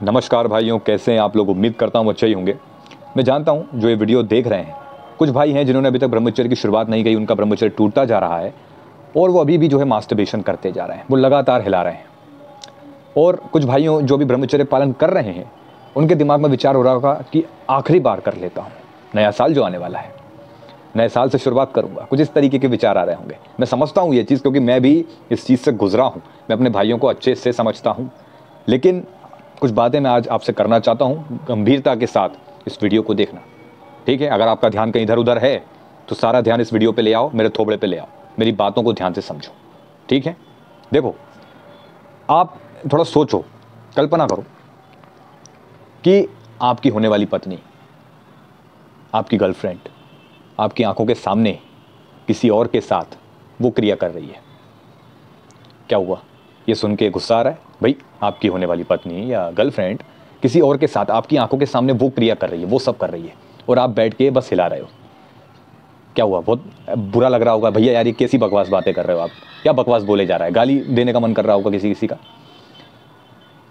नमस्कार भाइयों, कैसे हैं आप लोग। उम्मीद करता हूँ अच्छे ही होंगे। मैं जानता हूँ जो ये वीडियो देख रहे हैं, कुछ भाई हैं जिन्होंने अभी तक ब्रह्मचर्य की शुरुआत नहीं की, उनका ब्रह्मचर्य टूटता जा रहा है और वो अभी भी जो है मास्टरबेशन करते जा रहे हैं, वो लगातार हिला रहे हैं। और कुछ भाइयों जो भी ब्रह्मचर्य पालन कर रहे हैं, उनके दिमाग में विचार हो रहा होगा कि आखिरी बार कर लेता हूँ, नया साल जो आने वाला है, नए साल से शुरुआत करूँगा। कुछ इस तरीके के विचार आ रहे होंगे। मैं समझता हूँ ये चीज़, क्योंकि मैं भी इस चीज़ से गुजरा हूँ। मैं अपने भाइयों को अच्छे से समझता हूँ, लेकिन कुछ बातें मैं आज आपसे करना चाहता हूँ। गंभीरता के साथ इस वीडियो को देखना, ठीक है। अगर आपका ध्यान कहीं इधर उधर है तो सारा ध्यान इस वीडियो पे ले आओ, मेरे थोबड़े पे ले आओ, मेरी बातों को ध्यान से समझो, ठीक है। देखो, आप थोड़ा सोचो, कल्पना करो कि आपकी होने वाली पत्नी, आपकी गर्लफ्रेंड आपकी आंखों के सामने किसी और के साथ वो क्रिया कर रही है। क्या हुआ? ये सुन के गुस्सा आ रहा है? भाई, आपकी होने वाली पत्नी या गर्लफ्रेंड किसी और के साथ आपकी आंखों के सामने वो क्रिया कर रही है, वो सब कर रही है, और आप बैठ के बस हिला रहे हो। क्या हुआ? बहुत बुरा लग रहा होगा। भैया यार, ये कैसी बकवास बातें कर रहे हो आप, क्या बकवास बोले जा रहा है। गाली देने का मन कर रहा होगा किसी किसी का।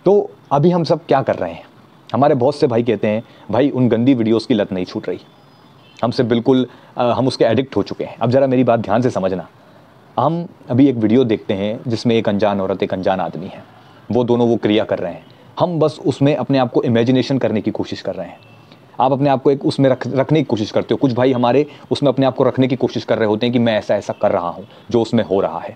तो अभी हम सब क्या कर रहे हैं? हमारे बहुत से भाई कहते हैं, भाई उन गंदी वीडियोज़ की लत नहीं छूट रही हमसे, बिल्कुल हम उसके एडिक्ट हो चुके हैं। अब ज़रा मेरी बात ध्यान से समझना। हम अभी एक वीडियो देखते हैं जिसमें एक अनजान औरत, एक अनजान आदमी है, वो दोनों वो क्रिया कर रहे हैं। हम बस उसमें अपने आप को इमेजिनेशन करने की कोशिश कर रहे हैं। आप अपने आप को एक उसमें रखने की कोशिश करते हो। कुछ भाई हमारे उसमें अपने आप को रखने की कोशिश कर रहे होते हैं कि मैं ऐसा ऐसा कर रहा हूँ जो उसमें हो रहा है।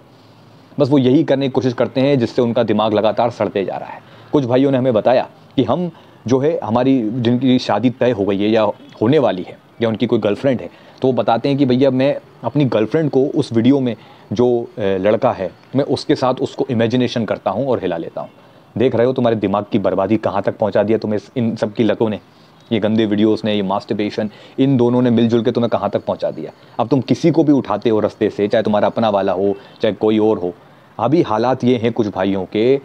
बस वो यही करने की कोशिश करते हैं जिससे उनका दिमाग लगातार सड़ते जा रहा है। कुछ भाइयों ने हमें बताया कि हम जो है, हमारी जिनकी शादी तय हो गई है या होने वाली है या उनकी कोई गर्लफ्रेंड है, तो वो बताते हैं कि भैया मैं अपनी गर्लफ्रेंड को उस वीडियो में जो लड़का है, मैं उसके साथ उसको इमेजिनेशन करता हूँ और हिला लेता हूँ। देख रहे हो तुम्हारे दिमाग की बर्बादी कहाँ तक पहुँचा दिया तुम्हें इन सब की लतों ने। ये गंदे वीडियोस ने, ये मास्टरबेशन, इन दोनों ने मिलजुल के तुम्हें कहाँ तक पहुँचा दिया। अब तुम किसी को भी उठाते हो रास्ते से, चाहे तुम्हारा अपना वाला हो चाहे कोई और हो। अभी हालात ये हैं कुछ भाइयों के,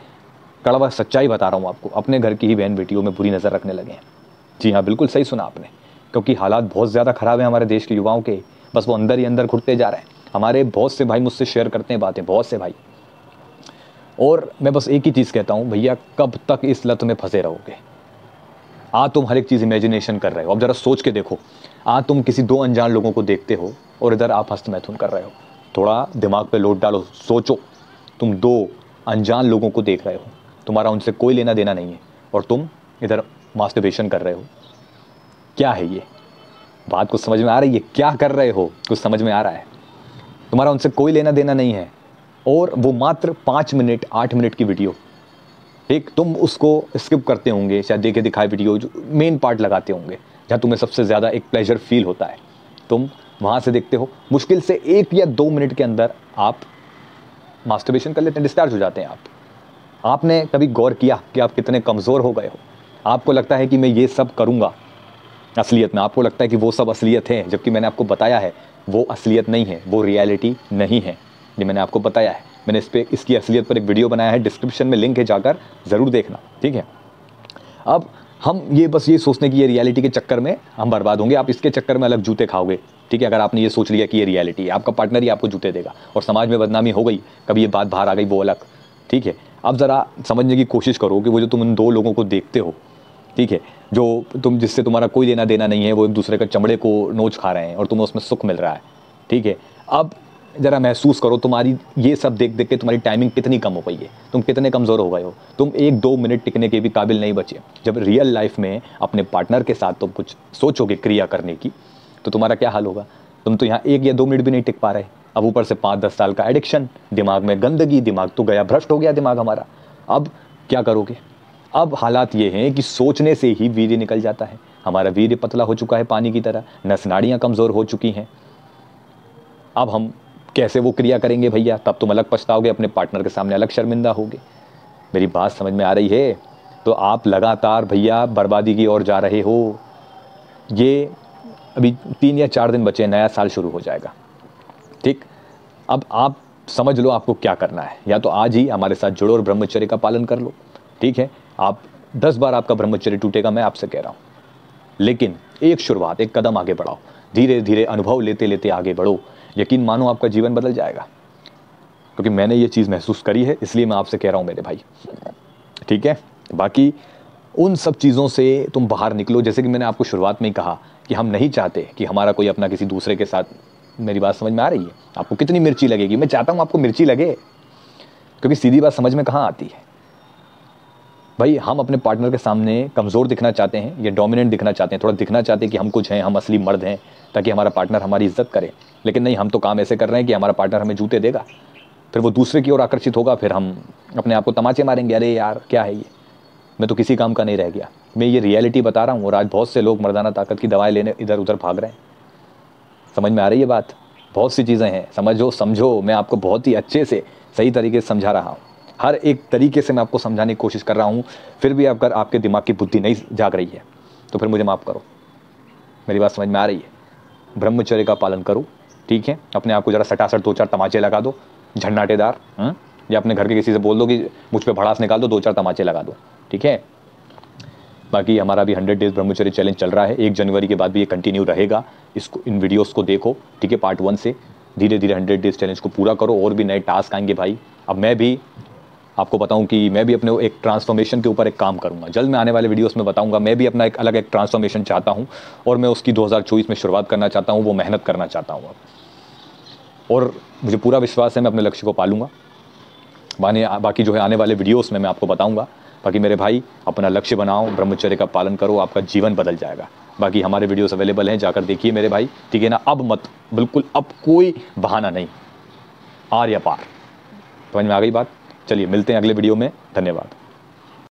कड़वा सच्चाई बता रहा हूँ आपको, अपने घर की ही बहन बेटियों में बुरी नज़र रखने लगे हैं। जी हाँ, बिल्कुल सही सुना आपने, क्योंकि हालात बहुत ज़्यादा ख़राब हैं हमारे देश के युवाओं के। बस वो अंदर ही अंदर घुटते जा रहे हैं। हमारे बहुत से भाई मुझसे शेयर करते हैं बातें, बहुत से भाई। और मैं बस एक ही चीज़ कहता हूँ, भैया कब तक इस लत में फंसे रहोगे? तुम हर एक चीज़ इमेजिनेशन कर रहे हो। अब ज़रा सोच के देखो, तुम किसी दो अनजान लोगों को देखते हो और इधर आप हस्तमैथुन कर रहे हो। थोड़ा दिमाग पे लोड डालो, सोचो। तुम दो अनजान लोगों को देख रहे हो, तुम्हारा उनसे कोई लेना देना नहीं है, और तुम इधर मास्टरबेशन कर रहे हो। क्या है ये? बात कुछ समझ में आ रही है? क्या कर रहे हो? कुछ समझ में आ रहा है? तुम्हारा उनसे कोई लेना देना नहीं है, और वो मात्र 5 मिनट 8 मिनट की वीडियो, ठीक, तुम उसको स्किप करते होंगे, शायद देखे दिखाए वीडियो जो मेन पार्ट लगाते होंगे, जहाँ तुम्हें सबसे ज़्यादा एक प्लेजर फील होता है, तुम वहाँ से देखते हो। मुश्किल से 1 या 2 मिनट के अंदर आप मास्टरबेशन कर लेते हैं, डिस्चार्ज हो जाते हैं आप। आपने कभी गौर किया कि आप कितने कमज़ोर हो गए हो? आपको लगता है कि मैं ये सब करूँगा, असलियत में आपको लगता है कि वो सब असलियत है, जबकि मैंने आपको बताया है वो असलियत नहीं है, वो रियलिटी नहीं है। ये मैंने आपको बताया है। मैंने इसकी असलियत पर एक वीडियो बनाया है, डिस्क्रिप्शन में लिंक है, जाकर ज़रूर देखना, ठीक है। अब हम ये बस ये सोचने की ये रियलिटी के चक्कर में हम बर्बाद होंगे। आप इसके चक्कर में अलग जूते खाओगे, ठीक है। अगर आपने ये सोच लिया कि ये रियलिटी है, आपका पार्टनर ही आपको जूते देगा और समाज में बदनामी हो गई, कभी ये बात बाहर आ गई, वो अलग, ठीक है। अब ज़रा समझने की कोशिश करो कि वो जो तुम उन दो लोगों को देखते हो, ठीक है, जो तुम जिससे तुम्हारा कोई लेना देना नहीं है, वो एक दूसरे का चमड़े को नोच खा रहे हैं और तुम्हें उसमें सुख मिल रहा है, ठीक है। अब ज़रा महसूस करो, तुम्हारी ये सब देख देख के तुम्हारी टाइमिंग कितनी कम हो गई है, तुम कितने कमज़ोर हो गए हो। तुम 1-2 मिनट टिकने के भी काबिल नहीं बचे। जब रियल लाइफ में अपने पार्टनर के साथ तुम कुछ सोचोगे क्रिया करने की, तो तुम्हारा क्या हाल होगा? तुम तो यहाँ 1 या 2 मिनट भी नहीं टिक पा रहे। अब ऊपर से 5-10 साल का एडिक्शन, दिमाग में गंदगी, दिमाग तो गया, भ्रष्ट हो गया दिमाग हमारा। अब क्या करोगे? अब हालात ये हैं कि सोचने से ही वीर्य निकल जाता है। हमारा वीर्य पतला हो चुका है पानी की तरह, नस नाड़ियाँ कमज़ोर हो चुकी हैं। अब हम कैसे वो क्रिया करेंगे भैया? तब तुम अलग पछताओगे, अपने पार्टनर के सामने अलग शर्मिंदा होगे। मेरी बात समझ में आ रही है? तो आप लगातार भैया बर्बादी की ओर जा रहे हो। ये अभी 3 या 4 दिन बचे, नया साल शुरू हो जाएगा, ठीक। अब आप समझ लो आपको क्या करना है। या तो आज ही हमारे साथ जुड़ो और ब्रह्मचर्य का पालन कर लो, ठीक है। आप 10 बार आपका ब्रह्मचर्य टूटेगा, मैं आपसे कह रहा हूँ, लेकिन एक शुरुआत, एक कदम आगे बढ़ाओ। धीरे धीरे अनुभव लेते लेते आगे बढ़ो। यकीन मानो आपका जीवन बदल जाएगा, क्योंकि मैंने ये चीज़ महसूस करी है, इसलिए मैं आपसे कह रहा हूँ मेरे भाई, ठीक है। बाकी उन सब चीज़ों से तुम बाहर निकलो। जैसे कि मैंने आपको शुरुआत में ही कहा कि हम नहीं चाहते कि हमारा कोई अपना किसी दूसरे के साथ, मेरी बात समझ में आ रही है? आपको कितनी मिर्ची लगेगी? मैं चाहता हूँ आपको मिर्ची लगे, क्योंकि सीधी बात समझ में कहाँ आती है भाई। हम अपने पार्टनर के सामने कमज़ोर दिखना चाहते हैं या डोमिनेंट दिखना चाहते हैं, थोड़ा दिखना चाहते हैं कि हम कुछ हैं, हम असली मर्द हैं, ताकि हमारा पार्टनर हमारी इज्जत करे। लेकिन नहीं, हम तो काम ऐसे कर रहे हैं कि हमारा पार्टनर हमें जूते देगा, फिर वो दूसरे की ओर आकर्षित होगा, फिर हम अपने आप को तमाचे मारेंगे, अरे यार क्या है ये, मैं तो किसी काम का नहीं रह गया। मैं ये रियलिटी बता रहा हूँ और आज बहुत से लोग मर्दाना ताकत की दवाएं लेने इधर उधर भाग रहे हैं। समझ में आ रही है बात? बहुत सी चीज़ें हैं, समझो समझो। मैं आपको बहुत ही अच्छे से सही तरीके से समझा रहा हूँ, हर एक तरीके से मैं आपको समझाने की कोशिश कर रहा हूँ। फिर भी अगर आपके दिमाग की बुद्धि नहीं जाग रही है तो फिर मुझे माफ़ करो। मेरी बात समझ में आ रही है? ब्रह्मचर्य का पालन करो, ठीक है? अपने आप को ज़रा सटासट 2-4 तमाचे लगा दो झन्नाटेदार, या अपने घर के किसी से बोल दो कि मुझ पे भड़ास निकाल दो, 2-4 तमाचे लगा दो, ठीक है? बाकी हमारा भी 100 डेज ब्रह्मचर्य चैलेंज चल रहा है, 1 जनवरी के बाद भी ये कंटिन्यू रहेगा। इसको, इन वीडियोस को देखो, ठीक है? पार्ट 1 से धीरे धीरे 100 डेज चैलेंज को पूरा करो। और भी नए टास्क आएंगे भाई। अब मैं भी आपको बताऊं कि मैं भी अपने एक ट्रांसफॉर्मेशन के ऊपर एक काम करूंगा। जल्द मैं आने वाले वीडियोस में बताऊंगा। मैं भी अपना एक अलग एक ट्रांसफॉर्मेशन चाहता हूं और मैं उसकी 2024 में शुरुआत करना चाहता हूं। वो मेहनत करना चाहता हूं अब, और मुझे पूरा विश्वास है मैं अपने लक्ष्य को पालूंगा। बाकी जो है आने वाले वीडियोस में मैं आपको बताऊंगा। बाकी मेरे भाई, अपना लक्ष्य बनाओ, ब्रह्मचर्य का पालन करो, आपका जीवन बदल जाएगा। बाकी हमारे वीडियोस अवेलेबल हैं, जाकर देखिए मेरे भाई, ठीक है ना? अब मत, बिल्कुल अब कोई बहाना नहीं, आर या पार। समझ में आ गई बात? चलिए मिलते हैं अगले वीडियो में। धन्यवाद।